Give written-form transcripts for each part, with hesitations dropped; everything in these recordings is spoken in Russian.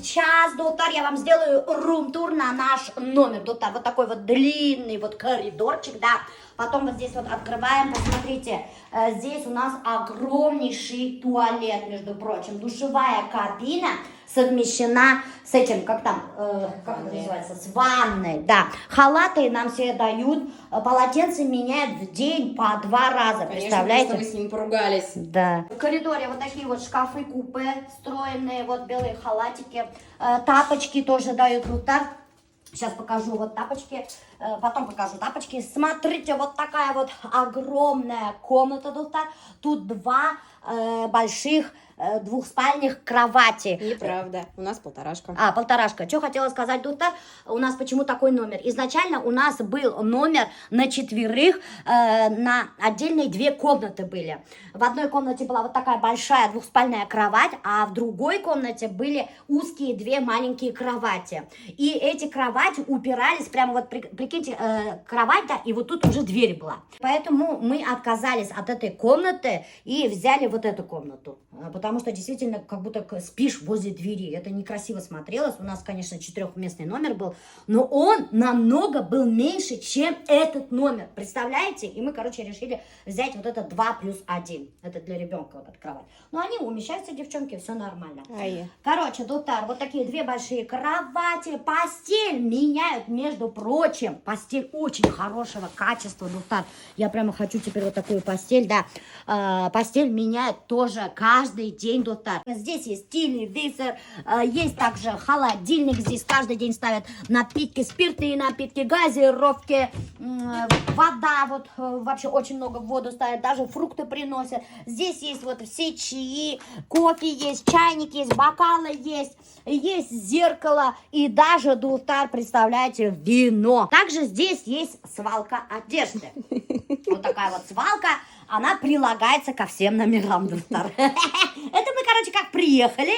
сейчас, доктор, я вам сделаю рум-тур на наш номер, доктор. Вот такой вот длинный вот коридорчик, да. Потом вот здесь вот открываем, посмотрите, здесь у нас огромнейший туалет, между прочим. Душевая кабина совмещена с этим, как это называется, с ванной, да. Халаты нам все дают, полотенце меняют в день по 2 раза, Конечно, представляете? потому что вы с ним поругались. Да. В коридоре вот такие вот шкафы-купе встроенные, вот белые халатики, тапочки тоже дают, доктор. Сейчас покажу вот тапочки, потом покажу тапочки. Смотрите, вот такая вот огромная комната, доктор. Тут 2 больших двухспальных кровати. Неправда, у нас 1,5. А, 1,5. Что хотела сказать, доктор? У нас почему такой номер? Изначально у нас был номер на 4, на отдельные 2 комнаты были. В одной комнате была вот такая большая двухспальная кровать, а в другой комнате были узкие 2 маленькие кровати. И эти кровати упирались прямо вот, прикиньте, кровать, да, и вот тут уже дверь была. Поэтому мы отказались от этой комнаты и взяли вот эту комнату. Потому что действительно как будто спишь возле двери. Это некрасиво смотрелось. У нас, конечно, 4-местный номер был, но он намного был меньше, чем этот номер. Представляете? И мы, короче, решили взять вот этот 2+1. Это для ребенка вот эта кровать. Но они умещаются, девчонки, все нормально. Короче, доктор, вот такие 2 большие кровати. Постель меняют, между прочим. Постель очень хорошего качества, доктор. Я прямо хочу теперь вот такую постель, да. Постель меняют тоже каждый день, доктор. Здесь есть телевизор, есть также холодильник. Здесь каждый день ставят напитки, спиртные напитки, газировки, вода. Вот вообще очень много в воду ставят, даже фрукты приносят. Здесь есть вот все чаи, кофе есть, чайник есть, бокалы есть зеркало и даже, доктор, представляете, вино. Также здесь есть свалка одежды. Вот такая вот свалка. Она прилагается ко всем номерам, доктор. Это мы, короче, как приехали,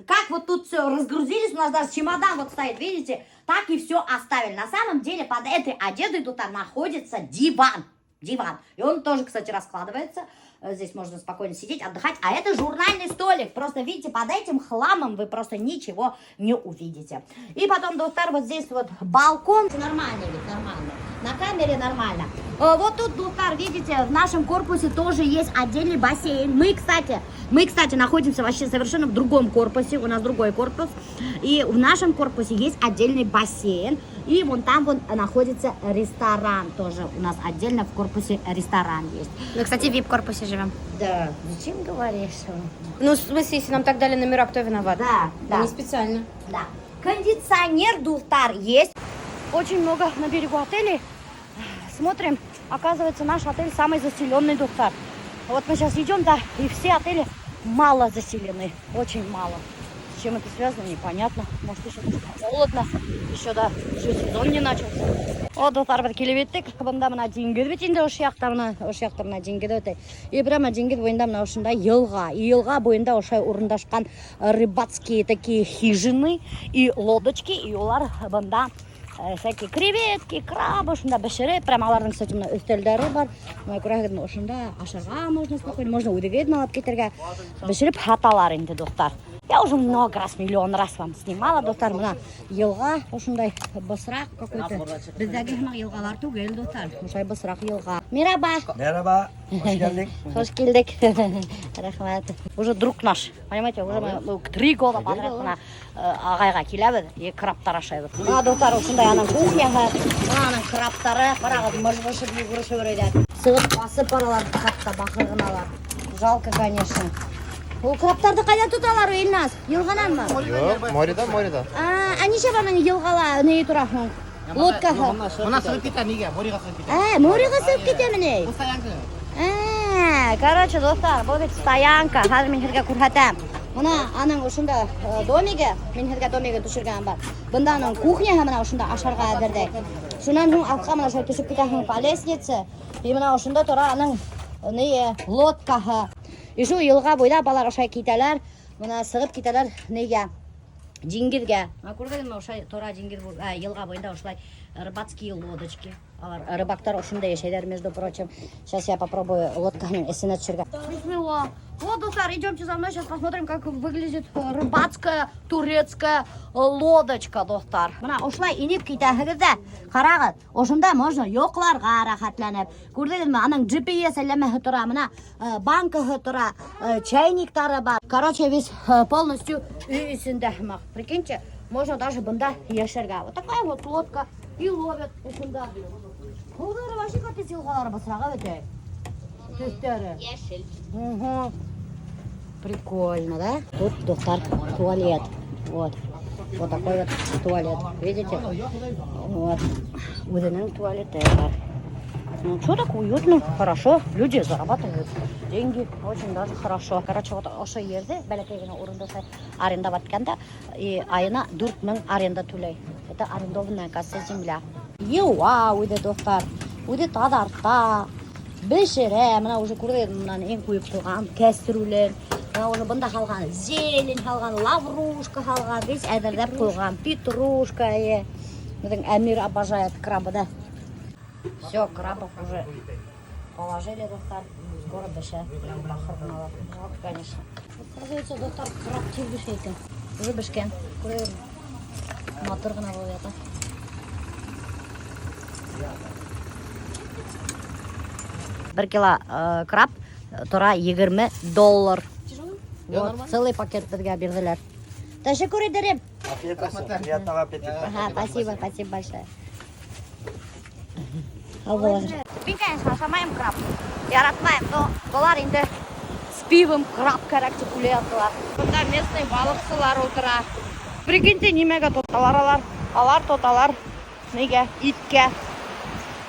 как вот тут все разгрузились, у нас даже чемодан вот стоит, видите, так и все оставили. На самом деле под этой одеждой, доктор, находится диван. И он тоже, кстати, раскладывается. Здесь можно спокойно сидеть, отдыхать. А это журнальный столик. Просто, видите, под этим хламом вы просто ничего не увидите. И потом, доктор, вот здесь вот балкон. Нормально ведь, нормально. На камере нормально. Вот тут, доктор, видите, в нашем корпусе тоже есть отдельный бассейн. Мы, кстати, находимся вообще совершенно в другом корпусе. У нас другой корпус. И в нашем корпусе есть отдельный бассейн. И вон там вон находится ресторан тоже. У нас отдельно в корпусе ресторан есть. Мы, кстати, в VIP-корпусе живем. Да. Зачем говоришь? Ну, в смысле, если нам так дали номера, кто виноват? Да. Не специально. Да. Кондиционер, доктор, есть. Очень много на берегу отелей. Смотрим, оказывается, наш отель самый заселенный, доктор. Вот мы сейчас идем, да, и все отели мало заселены. Очень мало. С чем это связано, непонятно. Может, еще холодно. Еще, да, уже сезон не начался. Вот, доктор, бір келебеттік. Бұнда мына Дингид бетінде осы жақта мына Дингид өте. И прямо Дингид бойында мына ушында елға. И елға бойында ошай орындашқан рыбацкие такие хижины и лодочки. И олар бұнда всякие креветки, крабы, ушында бешерет. Прямо алардың, кстати, мына өстелдері бар. Мына көрәгідін ушында ашарға можно спокойно, можно удегедін алып кетерге. Бешерет хаталар енді, доктор. Я уже много раз, миллион раз вам снимала, доктор, мына елға, ушындай бысырақ какой-то. Біздегі елғалар түгел, доктор. Ушай бысырақ елға. Мераба, Hoş geldik. Hoş келдік. Рахмет. Уже друг наш, понимаете, уже мы 3 года подряд мына ағайға келеміз, и краптар ашайбыз. Мына, доктор, ушындай аның кухняға, аның краптары, қарағыз, мыжғышып, югырышып өреді. Сығып басып баралар, қатта бақырғыналар. Жалко, конечно. Ол краптарды қайда тұталар, Елназ? Елғанан ма? Yok, Morida. Неше барның елғала не тұрасың? Лодкаға. Muna sığıp gider niye? Moriga sığıp gider. Мореға сығып кетемін ей? Bu sayankı. Короче, достар, бұл бет стоянка. Қазір мен сізге көрсетем. Мына аның ұшында домиге, мен сізге домиге түшірген бар. Бұнда аның кухняға мына ұшында ашарға әдірді. Шунан соң алтқа мына шой түшіп кетесің по лестнице. И мына ұшында тұра аның лодкаға. И шу елға бойда балар ошай кетелер. Мына сығып кетелер неге? Дингидге. Көрдіңіз ме ошай тұра дингид елға бойында ошылай рыбацкие лодочки. Рыбактар ушундай ешейлер, между прочим. Сейчас я попробую лодканың эсине түшүргө. Бисмилла. Вот, достар, идемте за мной, сейчас посмотрим, как выглядит рыбацкая турецкая лодочка, достар. Мына ушулай инип китәһегездә, карагыз, ошонда можно йокларга рахатланып. Күрдегезме, аның GPS әлләмәһе тора, мына банкаһы тора, чайниктары бар. Короче, весь полностью үй ичендә. Прикиньте, можно даже бында яшәргә. Вот такая вот лодка и ловят ушунда. Кулдары вообще как силгалар басрага бите. Төстәре. Яшель. Угу. Прикольно, да? Тут, достар, туалет. Вот. Вот такой вот туалет. Видите? Вот. Водяные туалеты. Ну, что так уютно, хорошо. Люди зарабатывают деньги. Очень даже хорошо. Короче, вот ошо ерде, бәләкәй урында арендовать канда, и айына 4000 аренда түләй. Это арендованная касса земля. Еуа, уйды, достар. Уйды тадарта. Бешере, мына уже күрдегез, мына ең куеп куйган кәстрүлен. Мына уже бында калган зелень калган, лаврушка калган, весь әзерләп куйган, петрушка. Біздің Әмир обожает крабы, да? Все, крабов уже положили, достар. Скоро беше. Вот, конечно. Оказывается, достар, краб тез бешейтін. Уже бешкен. Күрдегез, матыр гына булып ята. $1 кило краб тора $20. Вот, целый пакет бізге берділер. Тәшәкүр ederim. Приятного аппетита. Ага, спасибо большое. Ал положи. Мен, конечно, самайым краб. Яратмайым, но бұлар енді с пивом краб керек деп ойлатылар. Бұнда местный балықшылар отыра. Прикиньте, немеге тоталар алар, неге, итке.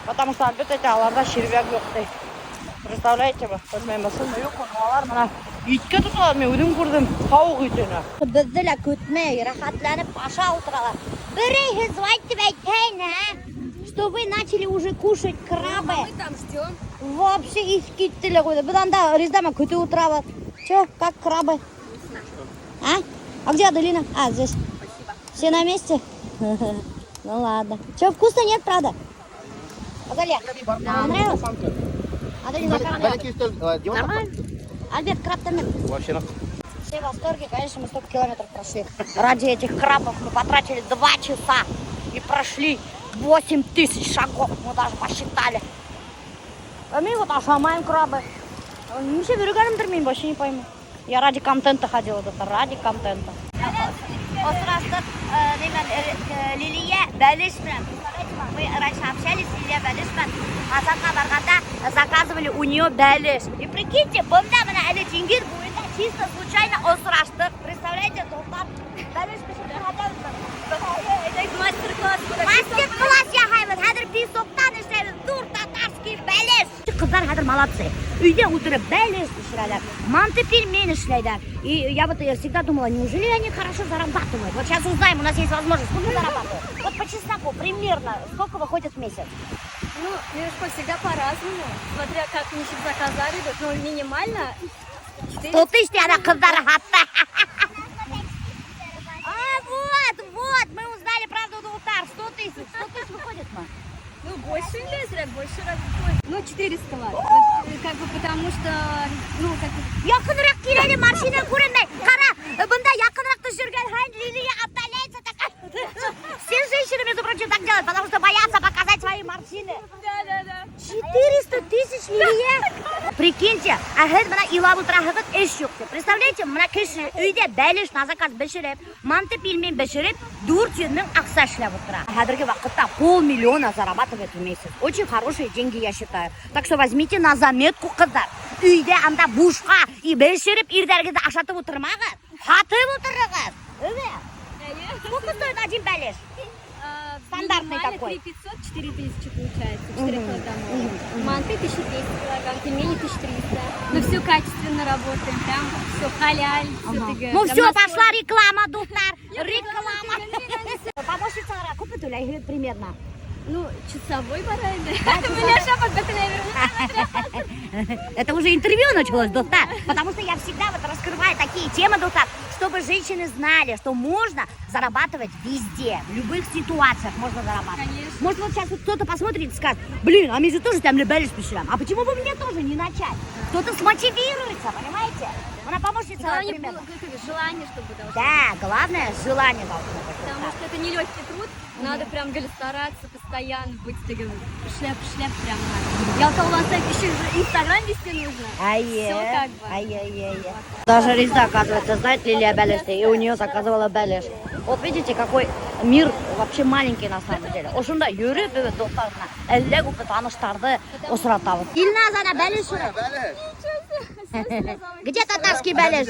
Потому что әлбетте аларда червяк жоқ дейді. Представляете вы? Мен басында жоқ, алар мына итке тұталар, мен өзім көрдім, тауық итені. Бізді лә көтмей, рахатланып, аша отыралар. Бірейхіз звать деп айтайын, что вы начали уже кушать крабы. Мы там ждем. Вообще их киттелі қойды. Біз анда рездама көте отырабыз. Че, как крабы? А где Аделина? Здесь. Спасибо. Все на месте? Ну ладно. Че, вкусно нет, правда? Азалия, понравилось? Аделина, нормально? Альберт, краб там нет. Вообще, Все в восторге, конечно, мы столько километров прошли. Ради этих крабов мы потратили 2 часа и прошли 8000 шагов. Мы даже посчитали. А мы вот ашамаем крабы. Мы все берегаем, вообще не пойму. Я ради контента ходила, ради контента. Острастық Лилия Бәлішпен. Мы раньше общались с Лилия Бәлішпен. Азанға барғанда заказывали у нее бәліш. И прикиньте, бұнда мына әлі Чингир бойында чисто случайно острастық. Представляете, достар? Бәліш пішірді қадамыз. Мастер-класс яғаймыз. Хәдір песоктан іштейміз. Дур татарский бәліш. Қыздар хәдір молодцы. Үйде отырып бәліш пішірәлер. Манты пельмени шлейдер. И я вот всегда думала, неужели они хорошо зарабатывают? Вот сейчас узнаем, у нас есть возможность, сколько зарабатывают. Вот по чесноку примерно, сколько выходит в месяц? Ну, Мирушка, всегда по-разному, смотря как они сейчас заказали, но минимально 100 тысяч она кыздары хатта. Вот, мы узнали правду Дултар, 100 тысяч выходит, ну, больше инвесторов, больше работает. Ну, 400 ладно, вот, как бы потому что, ну, как бы... Yakınırak girelim, marşine kurulmayın. Kara, bunda yakınırak düşürgen Хайн Лилия обдаляется такая. Все женщины, между прочим, так делают, потому что боятся показать свои морщины. Да. 400 тысяч Лилия. Прикиньте, ахед мына илабы трахыгыз эш yok. Представляете, мына киши үйде бәліш на заказ бешіріп, манты пельмен бешіріп, 400 мың ақса эшлеп отыра. Хәзіргі вақытта $500 000 зарабатывает в месяц. Очень хорошие деньги, я считаю. Так что возьмите на заметку, қыздар. Үйде анда бушқа и бешіріп, ирдәргізді ашатып отырмағыз. Хатып отырығыз. Сколько стоит один бәліш? Стандартный такой. 3500, 4000 получается, 4 килограмма. Манты 1200 килограмм, пельмени 1300. Но все качественно работаем, прям все халяль, все ТГ. Ну все, пошла реклама, Дултар. Реклама. Помощница купит или примерно? Ну, часовой барай, да. У меня шапок до клевера. Это уже интервью началось, Дултар. Потому что я всегда вот раскрываю такие темы, Дултар, что чтобы женщины знали, что можно зарабатывать везде, в любых ситуациях можно зарабатывать. Конечно. Может, вот сейчас вот кто-то посмотрит и скажет, блин, а мы же тоже там лебелись пишем, а почему бы мне тоже не начать? Кто-то смотивируется, понимаете? Она помощница, Главное, например. желание, чтобы должно быть. Да, главное, желание должно быть. Потому что это нелегкий труд, надо прям стараться постоянно быть таким шляп прям надо. Я у вас еще Инстаграм вести нужно. Все как бы. Даже Резда, оказывается, знает Лилия Белеш, и у нее заказывала Белеш. Вот видите, какой мир вообще маленький на самом деле. Ошунда yürüp dostlarına 50 kuplu tanıştırdı o sırada. İlnaz ana Белеш. Где татарский Белеш?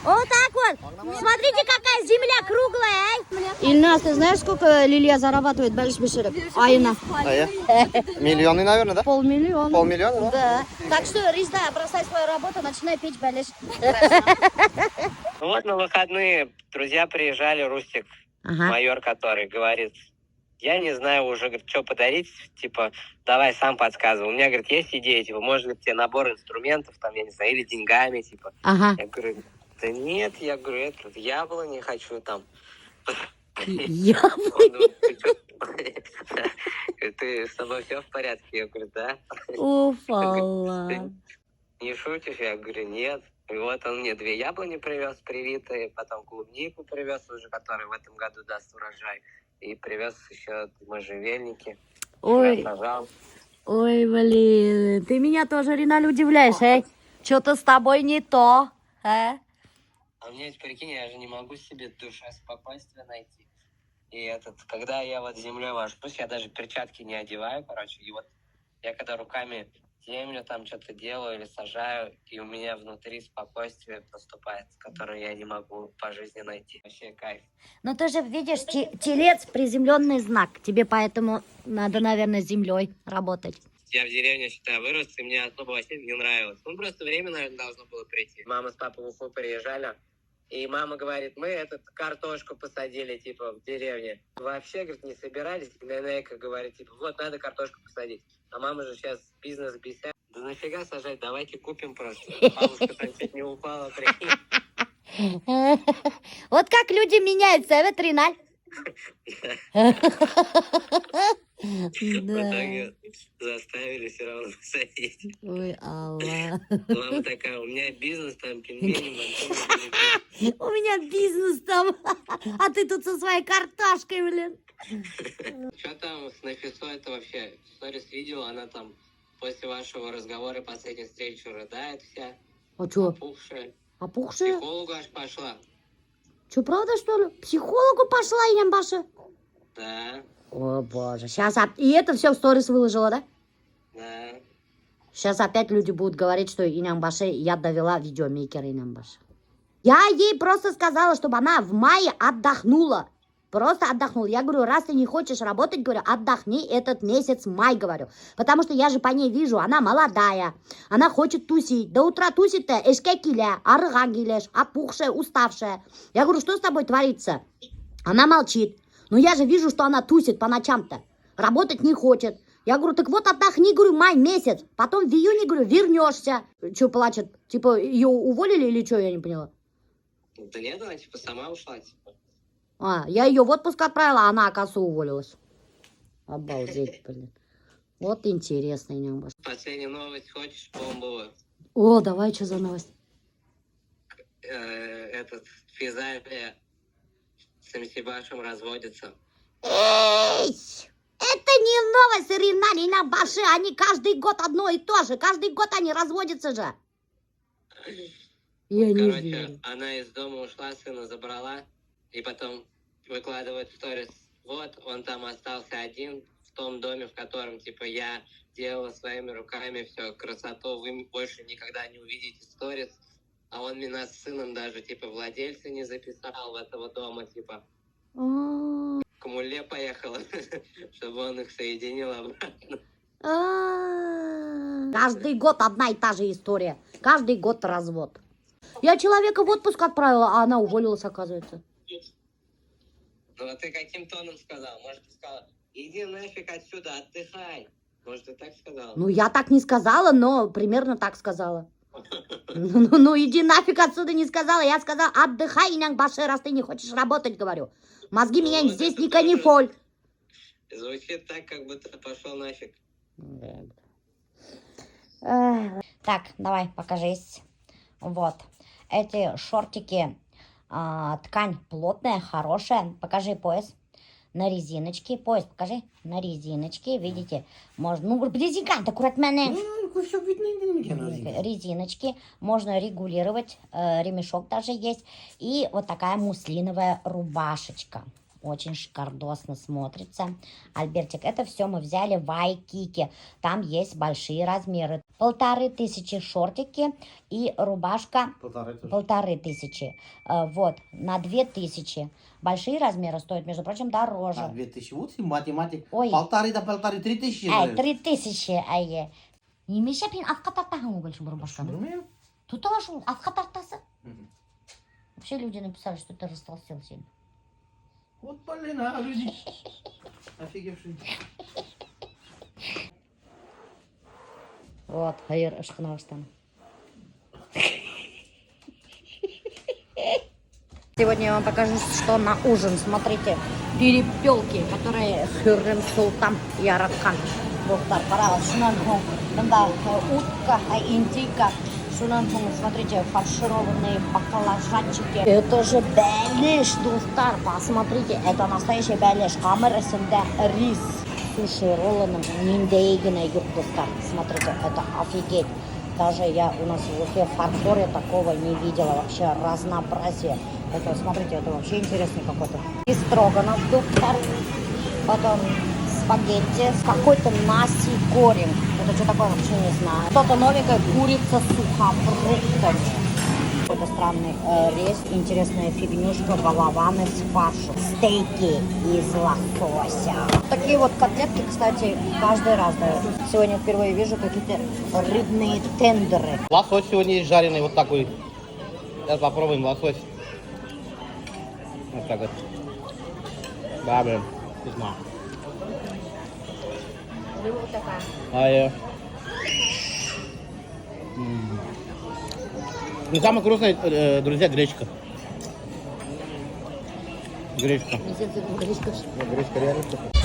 Вот так вот. Смотрите, какая земля круглая. Ильназ, ты знаешь, сколько Лилия зарабатывает Белеш Беширов? Айна. А я? Миллионы, наверное, да? Полмиллиона. Полмиллиона, да? Да. Так что, Ризда, бросай свою работу, начинай петь Белеш. Ну вот на выходные друзья приезжали, Рустик, майор, который говорит, я не знаю уже, говорит, что подарить, типа, давай сам подсказывай. У меня, говорит, есть идея, типа, может быть, тебе набор инструментов, там, я не знаю, или деньгами, типа. Ага. Я говорю, да нет, я говорю, это, яблони хочу, там. Яблони? Ты с тобой все в порядке? Я говорю, да. Уфа. Не шутишь? Я говорю, нет. И вот он мне 2 яблони привез привитые, потом клубнику привез уже, который в этом году даст урожай. И привез еще можжевельники. Ой, Сажал. ой, блин, ты меня тоже, Риналь, удивляешь, эй? Что-то с тобой не то, а? А мне ведь, прикинь, я же не могу себе душе спокойствия найти. И когда я вот землей вожусь, я даже перчатки не одеваю, короче, и вот я когда руками землю там что-то делаю или сажаю, и у меня внутри спокойствие наступает, которое я не могу по жизни найти. Вообще кайф. Ну ты же видишь, телец приземленный знак, тебе поэтому надо, наверное, с землей работать. Я в деревне, считаю, вырос, и мне особо вообще не нравилось. Ну, просто время, наверное, должно было прийти. Мама с папой в Уфу приезжали, и мама говорит, мы картошку посадили, типа, в деревне. Вообще, говорит, не собирались. И Ненека говорит, типа, вот, надо картошку посадить. А мама же сейчас бизнес бесят. Да нафига сажать, давайте купим просто. Бабушка там чуть не упала, прикинь. Вот как люди меняются, это Риналь. В итоге заставили все равно посадить. Ой, Алла. Мама такая, у меня бизнес там, пельмени, У меня бизнес там, а ты тут со своей картошкой, блин. Что там с Нафисой, это вообще? Сторис видела, она там после вашего разговора последней встречи рыдает вся. А чё? Опухшая. К Опухшая? психологу аж пошла. Чё, правда, что ли? К психологу пошла, Янбаша? Да, О, боже. Сейчас, и это все в сторис выложила, да? да. Сейчас опять люди будут говорить, что Инямбаше я довела видеомейкера Инямбаша. Я ей просто сказала, чтобы она в мае отдохнула. Просто отдохнула. Я говорю, раз ты не хочешь работать, говорю, отдохни этот месяц май, говорю. Потому что я же по ней вижу, она молодая. Она хочет тусить. До утра тусит-то эшкекиля, аргагилеш, опухшая, уставшая. Я говорю, что с тобой творится? Она молчит. Но я же вижу, что она тусит по ночам-то. Работать не хочет. Я говорю, так вот отдохни, говорю, май месяц. Потом в июне, говорю, вернешься. Че плачет? Типа, ее уволили или что, я не поняла. Да нет, она типа сама ушла, типа. А, я ее в отпуск отправила, а она, оказывается, уволилась. Обалдеть, блин. Вот интересно, Инямбаш. Последнюю новость хочешь, бомбовую? О, давай, что за новость? Физалия с Мсибашем разводится. Эй! Это не новость, Риналь, Инямбаши. Они каждый год одно и то же. Каждый год они разводятся же. Я не Короче, верю. она из дома ушла, сына забрала, и потом выкладывает в сторис. Вот, он там остался один в том доме, в котором, типа, я делала своими руками все, красоту, вы больше никогда не увидите сторис. А он меня с сыном даже, типа, владельца не записал в этого дома, типа, А, к Мулле поехала, чтобы он их соединил обратно. Каждый год одна и та же история. Каждый год развод. Я человека в отпуск отправила, а она уволилась, оказывается. Ну, а ты каким тоном сказал? Может, ты сказала, иди нафиг отсюда, отдыхай. Может, ты так сказала? Ну, я так не сказала, но примерно так сказала. Ну, иди нафиг отсюда, не сказала. Я сказала, отдыхай, Инянбаши, раз ты не хочешь работать, говорю. Мозги меня Ну, здесь это не канифоль. Звучит так, как будто пошел нафиг. Так, давай, покажись. Вот. Эти шортики, ткань плотная, хорошая. Покажи пояс. На резиночке. Пояс покажи. На резиночке, видите. Можно, ну, резинка, аккурат мене. Все видно, Резиночки. Можно регулировать. Ремешок даже есть. И вот такая муслиновая рубашечка. Очень шикардосно смотрится. Альбертик, это все мы взяли в Айкике. Там есть большие размеры. 1500 шортики и рубашка 1500. Вот, на 2000. Большие размеры стоят, между прочим, дороже. 2000, вот и математик. Ой. 1500, 3000. Ай, 3000, ай. Немесе пен атқа тартасың больше рубашканы. Білмеймін. Тут алашың атқа тартасы. Вообще люди написали, что ты растолстел сильно. Вот, блин, а, люди. Офигевшие. Вот, хайыр ышқынағыштан. Сегодня я вам покажу, что на ужин. Смотрите, перепелки, которые Хюррем Султан яраткан. Бухтар, пора, шунан, утка, индейка. Шунан, смотрите, фаршированные баклажанчики. Это же бәлеш, Духтар, посмотрите, это настоящий бәлеш. Камерасында рис. Суши ролланың ниндейгіне юк, Духтар. Смотрите, это офигеть. Даже я у нас в Уфе в фарфоре такого не видела. Вообще разнообразие. Это, смотрите, это вообще интересный какой-то. И строганов, Духтар. Потом спагетти с какой-то наси горем. Это что такое, вообще не знаю. Что-то новенькое, курица с сухофруктами. Какой-то странный рис, интересная фигнюшка, балаваны с фаршем. Стейки из лосося. Такие вот котлетки, кстати, каждый раз дают. Сегодня впервые вижу какие-то рыбные тендеры. Лосось сегодня есть жареный, вот такой. Сейчас попробуем лосось. Вот так вот. Да, блин, вкусно. Рыба вот такая. Ну, самое вкусное, друзья, гречка. Гречка. Гречка. Гречка реально вкусная.